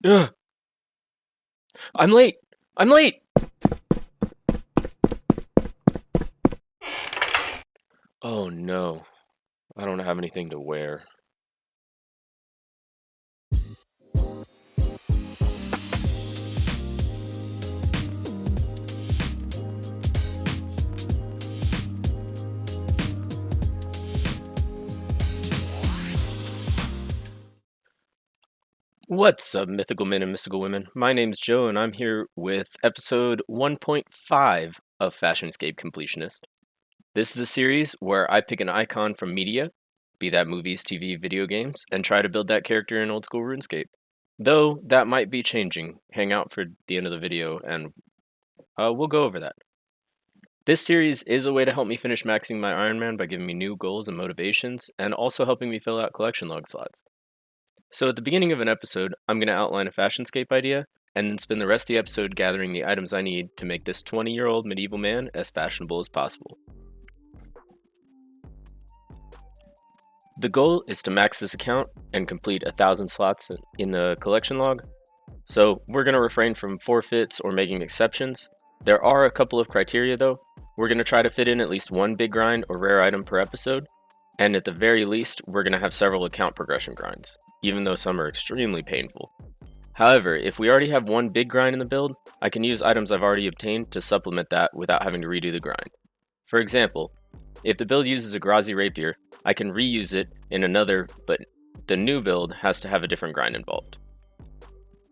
Ugh, I'm late. I'm late. Oh no, I don't have anything to wear. What's up, mythical men and mystical women? My name's Joe, and I'm here with episode 1.5 of Fashionscape Completionist. This is a series where I pick an icon from media, be that movies, TV, video games, and try to build that character in old school RuneScape. Though that might be changing. Hang out for the end of the video, and we'll go over that. This series is a way to help me finish maxing my Iron Man by giving me new goals and motivations, and also helping me fill out collection log slots. So at the beginning of an episode, I'm going to outline a fashionscape idea, and then spend the rest of the episode gathering the items I need to make this 20-year-old medieval man as fashionable as possible. The goal is to max this account and complete 1,000 slots in the collection log, so we're going to refrain from forfeits or making exceptions. There are a couple of criteria though. We're going to try to fit in at least one big grind or rare item per episode, and at the very least, we're going to have several account progression grinds, even though some are extremely painful. However, if we already have one big grind in the build, I can use items I've already obtained to supplement that without having to redo the grind. For example, if the build uses a Grazi Rapier, I can reuse it in another, but the new build has to have a different grind involved.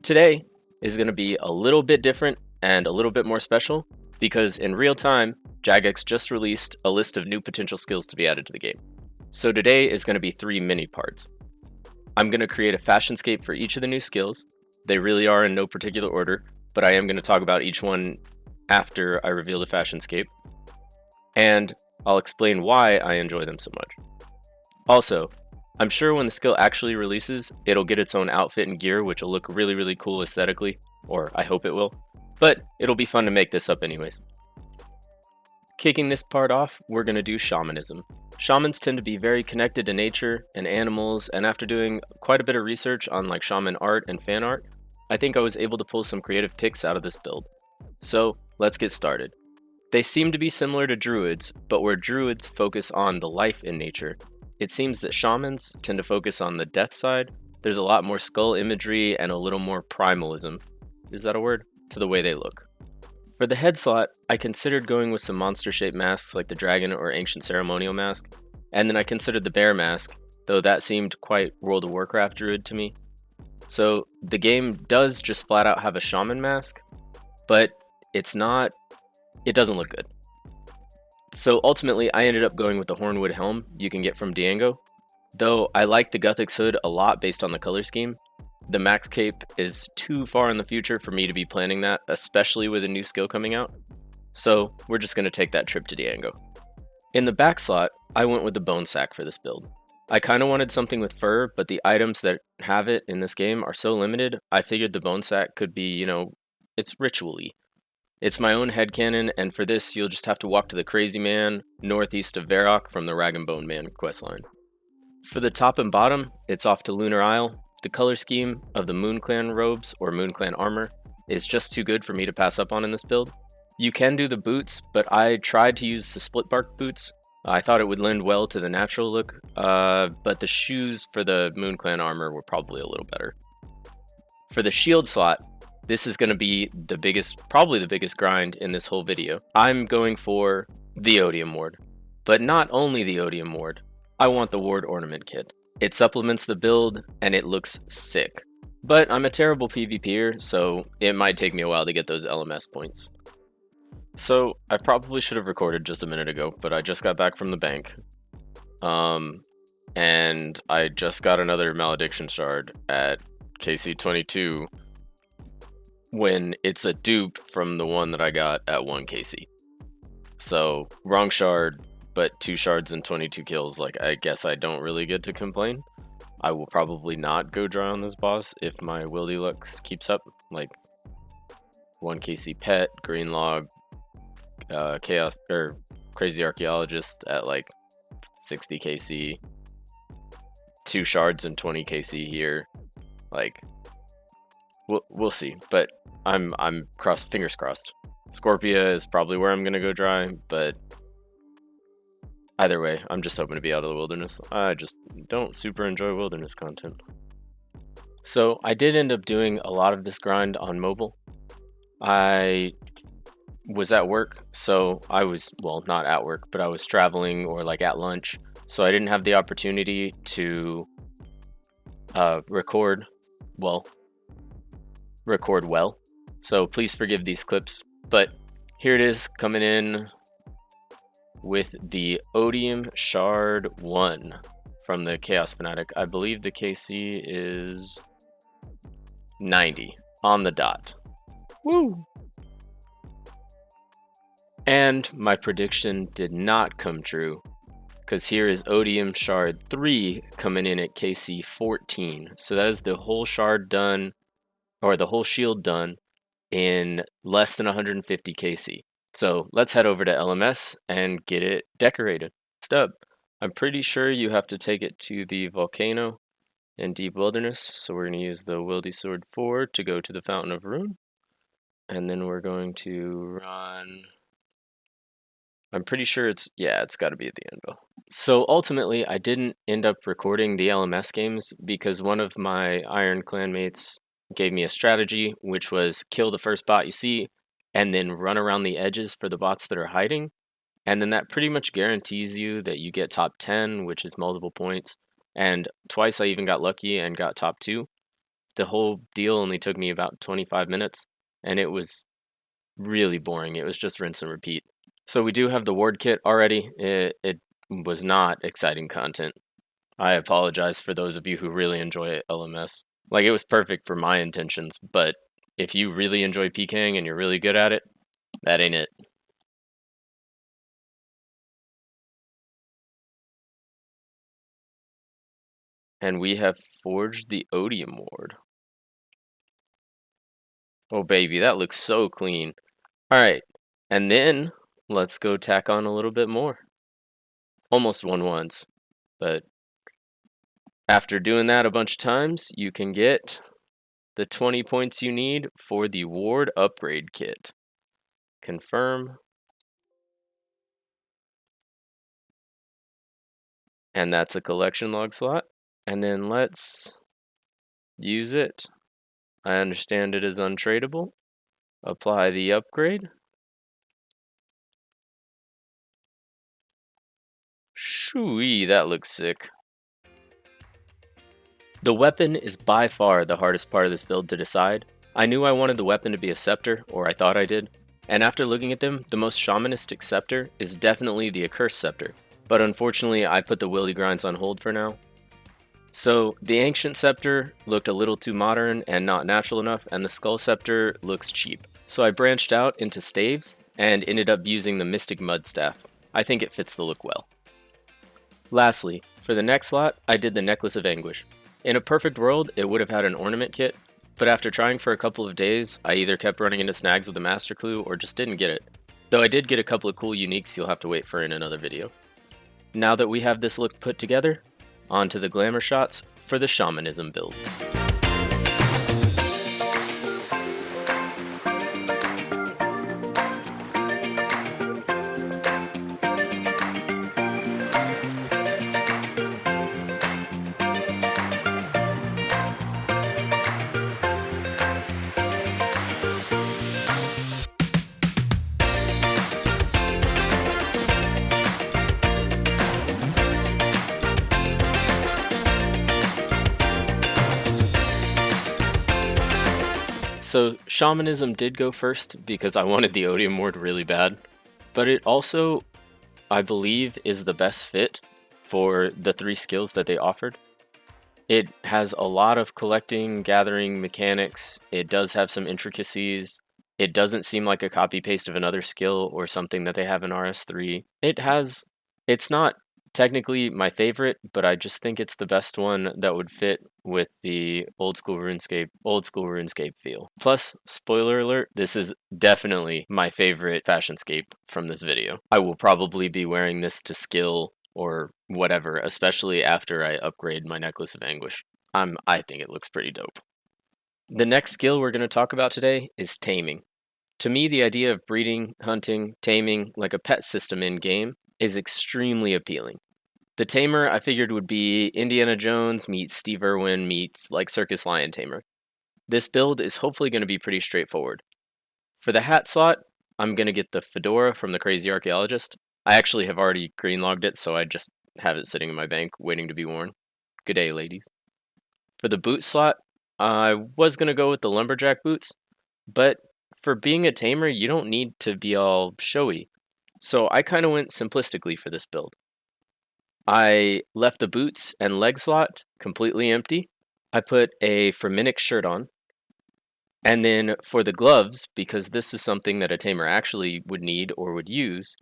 Today is going to be a little bit different and a little bit more special, because in real time, Jagex just released a list of new potential skills to be added to the game. So today is going to be 3 mini parts. I'm going to create a fashionscape for each of the new skills. They really are in no particular order, but I am going to talk about each one after I reveal the fashionscape. And I'll explain why I enjoy them so much. Also, I'm sure when the skill actually releases, it'll get its own outfit and gear, which will look really, really cool aesthetically, or I hope it will. But it'll be fun to make this up anyways. Kicking this part off, we're going to do shamanism. Shamans tend to be very connected to nature and animals, and after doing quite a bit of research on like shaman art and fan art, I think I was able to pull some creative picks out of this build. So let's get started. They seem to be similar to druids, but where druids focus on the life in nature, it seems that shamans tend to focus on the death side. There's a lot more skull imagery and a little more primalism, is that a word? To the way they look. For the head slot, I considered going with some monster-shaped masks like the dragon or ancient ceremonial mask, and then I considered the bear mask, though that seemed quite World of Warcraft druid to me. So the game does just flat out have a shaman mask, but it doesn't look good. So ultimately, I ended up going with the Hornwood helm you can get from Diango, though I like the Guthix hood a lot based on the color scheme. The max cape is too far in the future for me to be planning that, especially with a new skill coming out. So we're just going to take that trip to Diango. In the back slot, I went with the bone sack for this build. I kind of wanted something with fur, but the items that have it in this game are so limited, I figured the bone sack could be, it's ritual-y. It's my own headcanon, and for this, you'll just have to walk to the Crazy Man, northeast of Varrock from the Rag and Bone Man questline. For the top and bottom, it's off to Lunar Isle. The color scheme of the Moon Clan robes or Moon Clan armor is just too good for me to pass up on in this build. You can do the boots, but I tried to use the split bark boots. I thought it would lend well to the natural look, but the shoes for the Moon Clan armor were probably a little better. For the shield slot, this is going to be probably the biggest grind in this whole video. I'm going for the Odium Ward, but not only the Odium Ward. I want the Ward Ornament Kit. It supplements the build, and it looks sick. But I'm a terrible PvPer, so it might take me a while to get those LMS points. So, I probably should have recorded just a minute ago, but I just got back from the bank. And I just got another Malediction Shard at KC22 when it's a dupe from the one that I got at 1 KC. So, wrong shard, but 2 shards and 22 kills, I guess I don't really get to complain. I will probably not go dry on this boss if my wildy looks keeps up, 1 KC pet, green log, chaos or crazy archaeologist at 60 KC, 2 shards and 20 KC here. we'll see, but I'm fingers crossed. Scorpia is probably where I'm gonna go dry, but either way, I'm just hoping to be out of the wilderness. I just don't super enjoy wilderness content. So I did end up doing a lot of this grind on mobile. I was at work, so I was, well, not at work, but I was traveling or like at lunch, so I didn't have the opportunity to record, well, record well. So please forgive these clips, but here it is coming in with the Odium Shard 1 from the Chaos Fanatic. I believe the KC is 90 on the dot. Woo! And my prediction did not come true, because here is Odium Shard 3 coming in at KC 14. So that is the whole shard done, or the whole shield done, in less than 150 KC. So let's head over to LMS and get it decorated. Next up, I'm pretty sure you have to take it to the volcano in Deep Wilderness. So we're going to use the Wildy Sword 4 to go to the Fountain of Ruin. And then we're going to run... I'm pretty sure it's got to be at the anvil. So ultimately, I didn't end up recording the LMS games because one of my Iron Clan mates gave me a strategy, which was kill the first bot you see and then run around the edges for the bots that are hiding. And then that pretty much guarantees you that you get top 10, which is multiple points. And twice I even got lucky and got top 2. The whole deal only took me about 25 minutes, and it was really boring. It was just rinse and repeat. So we do have the ward kit already. It was not exciting content. I apologize for those of you who really enjoy LMS. Like, it was perfect for my intentions, but if you really enjoy PKing and you're really good at it, that ain't it. And we have forged the Odium ward. Oh baby, that looks so clean. Alright, and then let's go tack on a little bit more. Almost won once, but after doing that a bunch of times, you can get the 20 points you need for the ward upgrade kit. Confirm. And that's a collection log slot. And then let's use it. I understand it is untradeable. Apply the upgrade. Shooey, that looks sick. The weapon is by far the hardest part of this build to decide. I knew I wanted the weapon to be a scepter, or I thought I did, and after looking at them, the most shamanistic scepter is definitely the accursed scepter, but unfortunately I put the wildy grinds on hold for now. So the ancient scepter looked a little too modern and not natural enough, and the skull scepter looks cheap. So I branched out into staves and ended up using the mystic mud staff. I think it fits the look well. Lastly, for the next slot, I did the necklace of anguish. In a perfect world, it would have had an ornament kit, but after trying for a couple of days, I either kept running into snags with the master clue or just didn't get it. Though I did get a couple of cool uniques you'll have to wait for in another video. Now that we have this look put together, on to the glamour shots for the shamanism build. So shamanism did go first because I wanted the Odium ward really bad, but it also, I believe, is the best fit for the 3 skills that they offered. It has a lot of collecting, gathering mechanics. It does have some intricacies. It doesn't seem like a copy paste of another skill or something that they have in RS3. It's not technically my favorite, but I just think it's the best one that would fit with the old school RuneScape feel. Plus, spoiler alert, this is definitely my favorite Fashionscape from this video. I will probably be wearing this to skill or whatever, especially after I upgrade my Necklace of Anguish. I think it looks pretty dope. The next skill we're going to talk about today is taming. To me, the idea of breeding, hunting, taming like a pet system in game is extremely appealing. The tamer I figured would be Indiana Jones meets Steve Irwin meets like Circus Lion Tamer. This build is hopefully going to be pretty straightforward. For the hat slot, I'm going to get the fedora from the Crazy Archaeologist. I actually have already greenlogged it, so I just have it sitting in my bank waiting to be worn. Good day, ladies. For the boot slot, I was going to go with the lumberjack boots, but for being a tamer, you don't need to be all showy. So I kind of went simplistically for this build. I left the boots and leg slot completely empty. I put a Firminic shirt on. And then for the gloves, because this is something that a tamer actually would need or would use,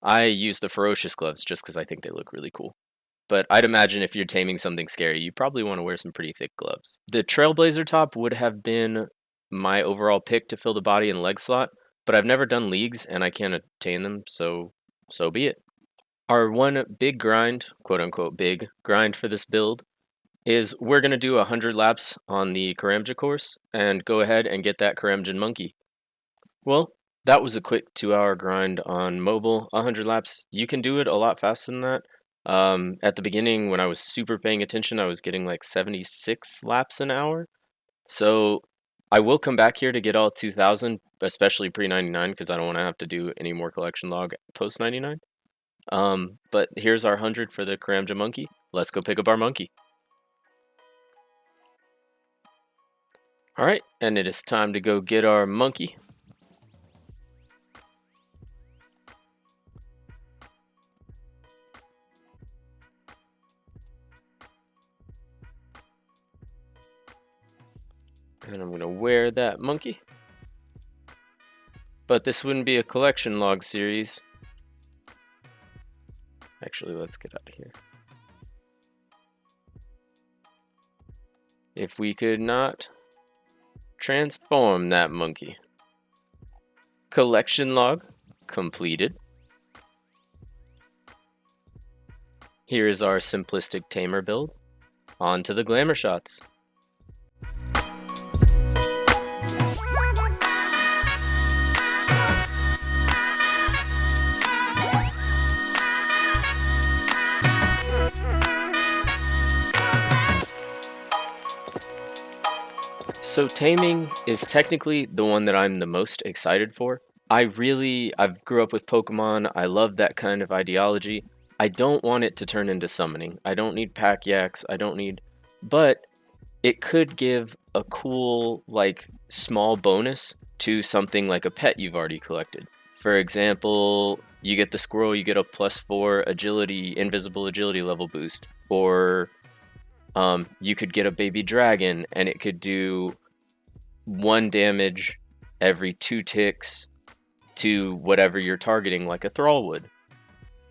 I use the ferocious gloves just because I think they look really cool. But I'd imagine if you're taming something scary, you probably want to wear some pretty thick gloves. The Trailblazer top would have been my overall pick to fill the body and leg slot, but I've never done leagues and I can't attain them, so be it. Our one big grind, quote unquote big grind for this build, is we're going to do 100 laps on the Karamja course and go ahead and get that Karamjan monkey. Well, that was a quick 2-hour grind on mobile. 100 laps, you can do it a lot faster than that. At the beginning, when I was super paying attention, I was getting like 76 laps an hour. So I will come back here to get all 2,000, especially pre-99, because I don't want to have to do any more collection log post-99. But here's our 100 for the Karamja monkey. Let's go pick up our monkey. Alright, and it is time to go get our monkey. And I'm going to wear that monkey. But this wouldn't be a collection log series. Actually, let's get out of here. If we could not transform that monkey. Collection log completed. Here is our simplistic tamer build. On to the glamour shots. So taming is technically the one that I'm the most excited for. I've grew up with Pokemon. I love that kind of ideology. I don't want it to turn into summoning. I don't need pack yaks. But it could give a cool, like, small bonus to something like a pet you've already collected. For example, you get the squirrel, you get a +4 agility, invisible agility level boost. Or you could get a baby dragon and it could do 1 damage every 2 ticks to whatever you're targeting, like a thrall would.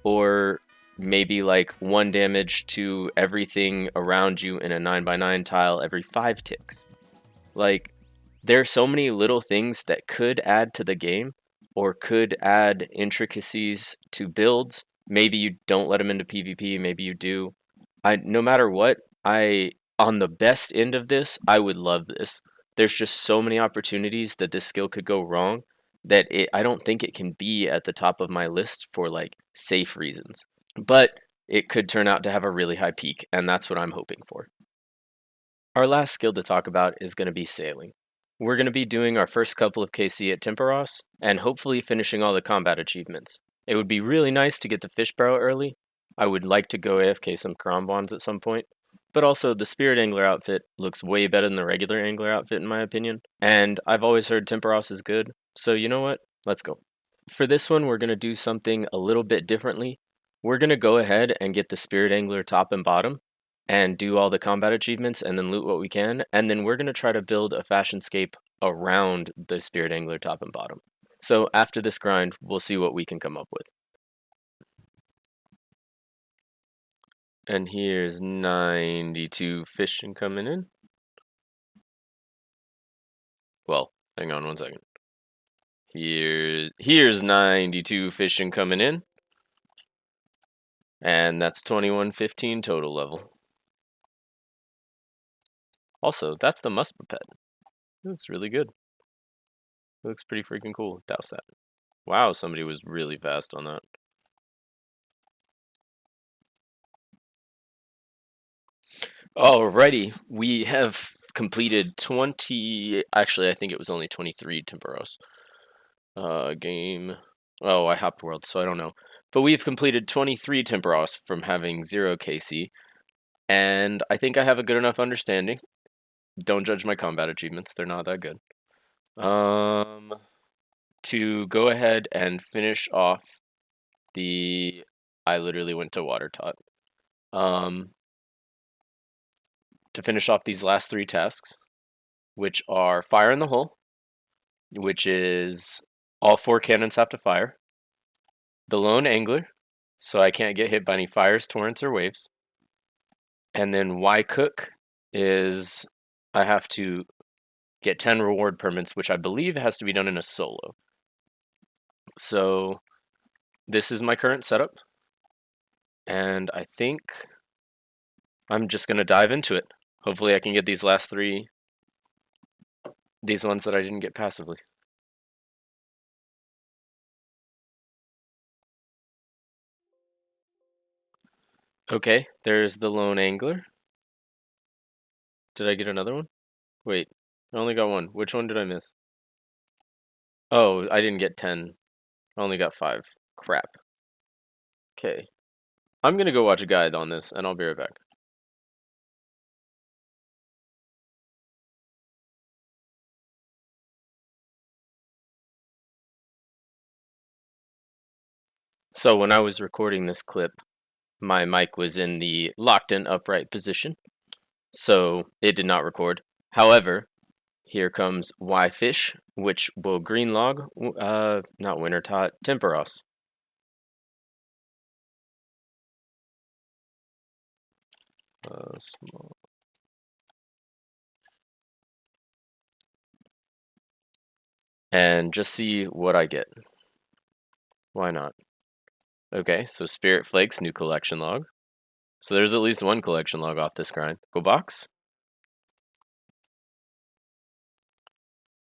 Or maybe like 1 damage to everything around you in a 9x9 tile every 5 ticks. Like, there are so many little things that could add to the game or could add intricacies to builds. Maybe you don't let them into PvP, maybe you do. No matter what, on the best end of this, I would love this. There's just so many opportunities that this skill could go wrong that I don't think it can be at the top of my list for like safe reasons. But it could turn out to have a really high peak, and that's what I'm hoping for. Our last skill to talk about is going to be sailing. We're going to be doing our first couple of KC at Temperos, and hopefully finishing all the combat achievements. It would be really nice to get the fish barrel early. I would like to go AFK some Karambans at some point. But also, the Spirit Angler outfit looks way better than the regular Angler outfit in my opinion. And I've always heard Temperos is good, so you know what? Let's go. For this one, we're going to do something a little bit differently. We're going to go ahead and get the Spirit Angler top and bottom, and do all the combat achievements, and then loot what we can. And then we're going to try to build a Fashionscape around the Spirit Angler top and bottom. So after this grind, we'll see what we can come up with. And here's 92 fishing coming in. Well, hang on 1 second. Here's 92 fishing coming in. And that's 2115 total level. Also, that's the Muspra pet. It looks really good. It looks pretty freaking cool. Douse that. Wow, somebody was really fast on that. Alrighty, we have completed 20. Actually, I think it was only 23 Temporos. Game. Oh, I hopped world, so I don't know. But we've completed 23 Temporos from having 0 KC, and I think I have a good enough understanding. Don't judge my combat achievements, they're not that good. To go ahead and finish off the. I literally went to water tot. To finish off these last 3 tasks, which are fire in the hole, which is all 4 cannons have to fire. The lone angler, so I can't get hit by any fires, torrents, or waves. And then why cook is I have to get 10 reward permits, which I believe has to be done in a solo. So this is my current setup, and I think I'm just going to dive into it. Hopefully I can get these last 3, these ones that I didn't get passively. Okay, there's the lone angler. Did I get another one? Wait, I only got one. Which one did I miss? Oh, I didn't get 10. I only got 5. Crap. Okay. I'm gonna go watch a guide on this, and I'll be right back. So when I was recording this clip, my mic was in the locked in upright position, so it did not record. However, here comes Y fish, which will green log, not winter tot, temporos. Small. And just see what I get. Why not? Okay, so Spirit Flakes, new collection log. So there's at least one collection log off this grind. Go box.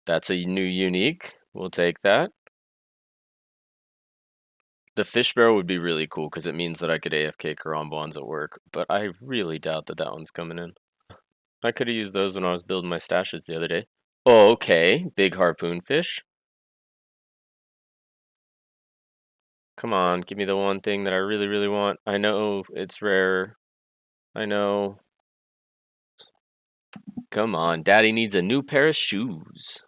That's a new unique. We'll take that. The fish barrel would be really cool because it means that I could AFK Karambons at work, but I really doubt that that one's coming in. I could have used those when I was building my stashes the other day. Oh, okay, big harpoon fish. Come on, give me the one thing that I really, really want. I know it's rare. I know. Come on, Daddy needs a new pair of shoes.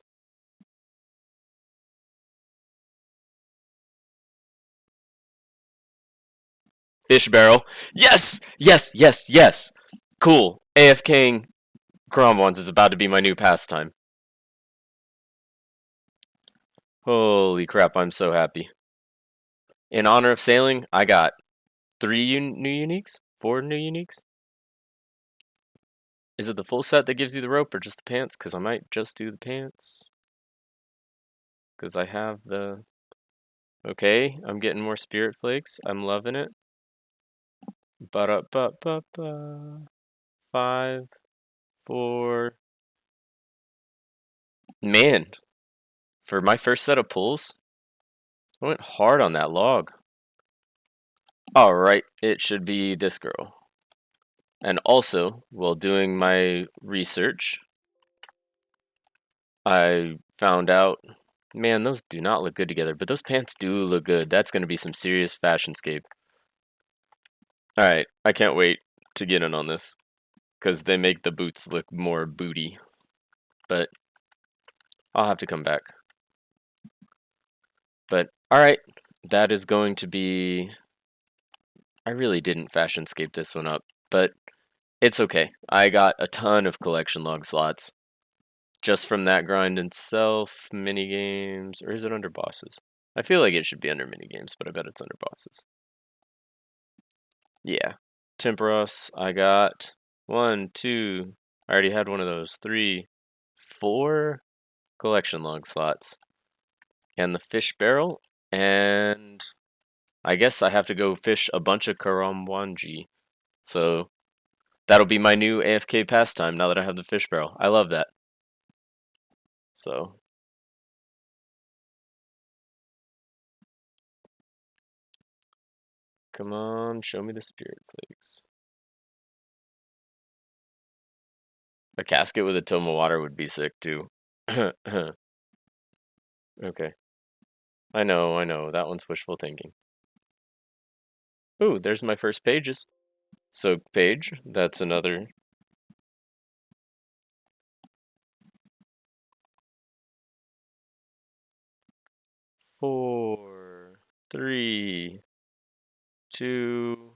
Fish barrel. Yes! Yes, yes, yes! Cool. AFKing Karambons is about to be my new pastime. Holy crap, I'm so happy. In honor of sailing, I got 3 new uniques? 4 new uniques? Is it the full set that gives you the rope or just the pants? Because I might just do the pants. Because I have the... Okay, I'm getting more spirit flakes. I'm loving it. Ba-da-ba-ba-ba. 5, 4... Man, for my first set of pulls, I went hard on that log. Alright, it should be this girl. And also, while doing my research, I found out, man, those do not look good together, but those pants do look good. That's going to be some serious Fashionscape. Alright, I can't wait to get in on this, because they make the boots look more booty. But I'll have to come back. But, alright, that is going to be... I really didn't Fashionscape this one up, but it's okay. I got a ton of collection log slots. Just from that grind itself, mini games, or is it under bosses? I feel like it should be under mini games, but I bet it's under bosses. Yeah. Temporos, I got 1, 2, I already had one of those, 3, 4 collection log slots. And the fish barrel, and I guess I have to go fish a bunch of Karamwanji. So that'll be my new AFK pastime now that I have the fish barrel. I love that. So, come on, show me the spirit flakes. A casket with a tome of water would be sick too. Okay. I know. That one's wishful thinking. Ooh, there's my first pages. Soaked page. That's another. Four, three, two,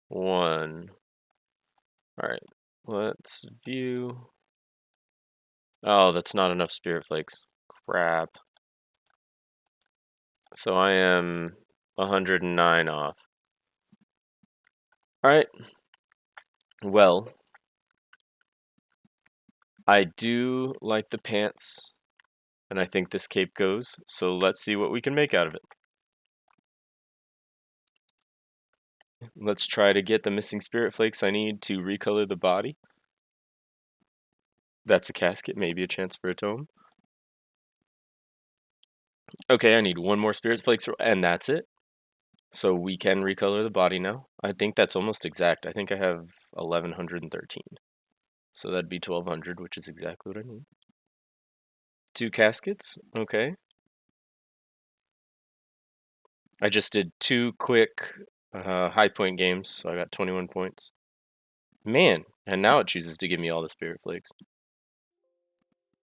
one. Alright, let's view. Oh, that's not enough spirit flakes. Crap. So I am 109 off. Alright, well, I do like the pants, and I think this cape goes, so let's see what we can make out of it. Let's try to get the missing spirit flakes I need to recolor the body. That's a casket, maybe a chance for a tome. Okay, I need one more spirit flakes, and that's it. So we can recolor the body now. I think that's almost exact. I think I have 1113. So that'd be 1200, which is exactly what I need. 2 caskets, okay. I just did 2 quick high point games, so I got 21 points. Man, and now it chooses to give me all the spirit flakes.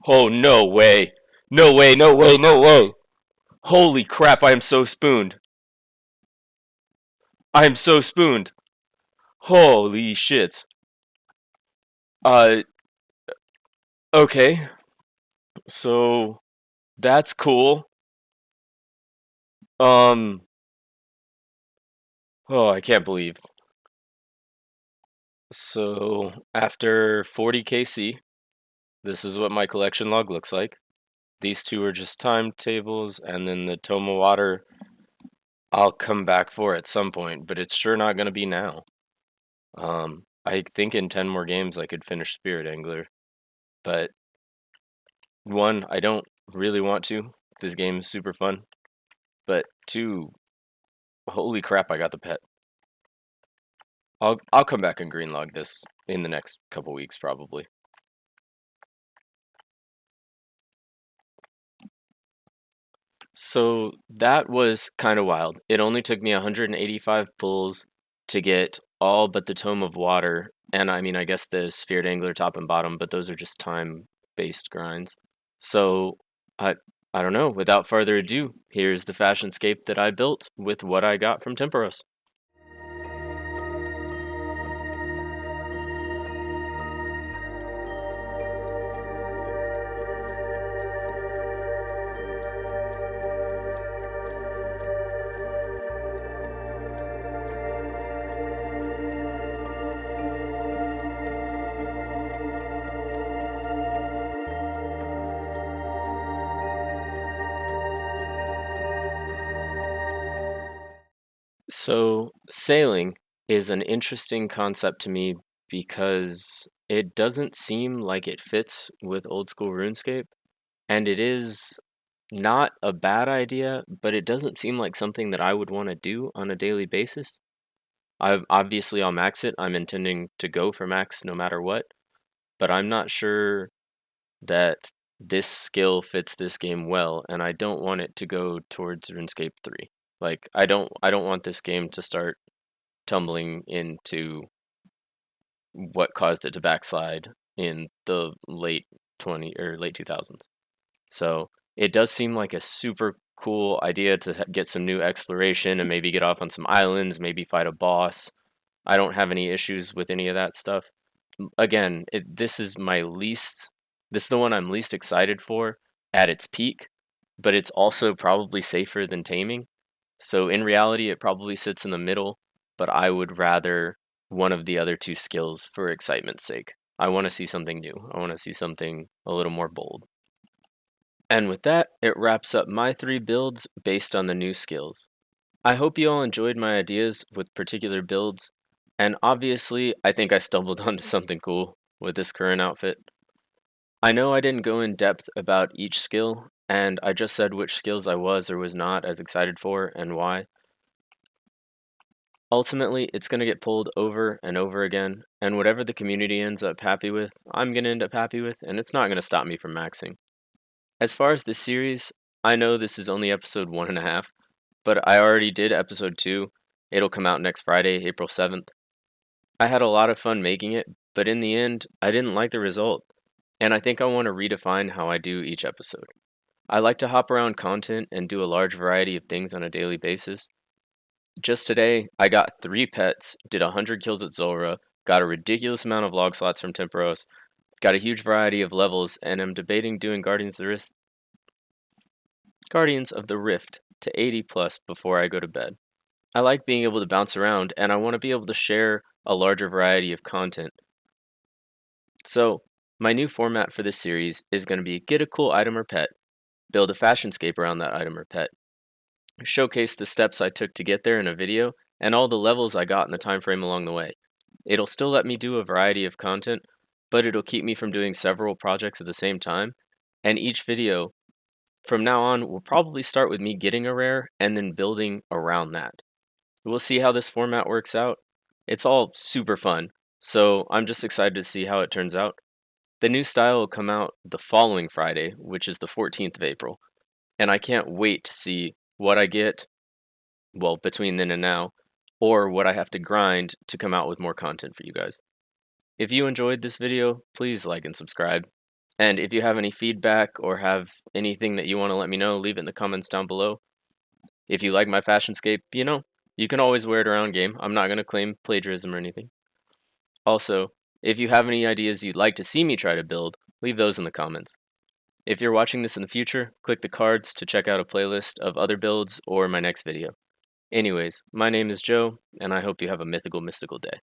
Oh, no way. No way, no way, no way. Holy crap, I am so spooned. I am so spooned. Holy shit. Okay. So, that's cool. Um, oh, I can't believe. So, after 40 KC, this is what my collection log looks like. These two are just timetables, and then the tome of water I'll come back for at some point, but it's sure not going to be now. I think in 10 more games I could finish Spirit Angler, but one, I don't really want to. This game is super fun, but two, holy crap, I got the pet. I'll come back and green log this in the next couple weeks probably. So that was kind of wild. It only took me 185 pulls to get all but the Tome of Water, and I mean, I guess the Spirit Angler top and bottom, but those are just time-based grinds. So I don't know. Without further ado, here's the Fashionscape that I built with what I got from Temporos. So, sailing is an interesting concept to me because it doesn't seem like it fits with old school RuneScape, and it is not a bad idea, but it doesn't seem like something that I would want to do on a daily basis. Obviously I'll max it. I'm intending to go for max no matter what, but I'm not sure that this skill fits this game well, and I don't want it to go towards RuneScape 3. Like I don't want this game to start tumbling into what caused it to backslide in the late 2000s. So it does seem like a super cool idea to get some new exploration and maybe get off on some islands, maybe fight a boss. I don't have any issues with any of that stuff. Again, this is the one I'm least excited for at its peak, but it's also probably safer than taming. So in reality, it probably sits in the middle, but I would rather one of the other two skills for excitement's sake. I want to see something new. I want to see something a little more bold. And with that, it wraps up my 3 builds based on the new skills. I hope you all enjoyed my ideas with particular builds, and obviously, I think I stumbled onto something cool with this current outfit. I know I didn't go in depth about each skill, and I just said which skills I was or was not as excited for and why. Ultimately, it's going to get pulled over and over again, and whatever the community ends up happy with, I'm going to end up happy with, and it's not going to stop me from maxing. As far as this series, I know this is only episode 1.5, but I already did episode 2. It'll come out next Friday, April 7th. I had a lot of fun making it, but in the end, I didn't like the result, and I think I want to redefine how I do each episode. I like to hop around content and do a large variety of things on a daily basis. Just today, I got 3 pets, did 100 kills at Zulra, got a ridiculous amount of log slots from Temperos, got a huge variety of levels, and am debating doing Guardians of the Rift to 80 plus before I go to bed. I like being able to bounce around, and I want to be able to share a larger variety of content. So, my new format for this series is going to be get a cool item or pet, build a fashionscape around that item or pet, showcase the steps I took to get there in a video, and all the levels I got in the time frame along the way. It'll still let me do a variety of content, but it'll keep me from doing several projects at the same time, and each video from now on will probably start with me getting a rare and then building around that. We'll see how this format works out. It's all super fun, so I'm just excited to see how it turns out. The new style will come out the following Friday, which is the 14th of April, and I can't wait to see what I get, well, between then and now, or what I have to grind to come out with more content for you guys. If you enjoyed this video, please like and subscribe. And if you have any feedback or have anything that you want to let me know, leave it in the comments down below. If you like my Fashionscape, you can always wear it around game. I'm not going to claim plagiarism or anything. Also, if you have any ideas you'd like to see me try to build, leave those in the comments. If you're watching this in the future, click the cards to check out a playlist of other builds or my next video. Anyways, my name is Joe, and I hope you have a mythical, mystical day.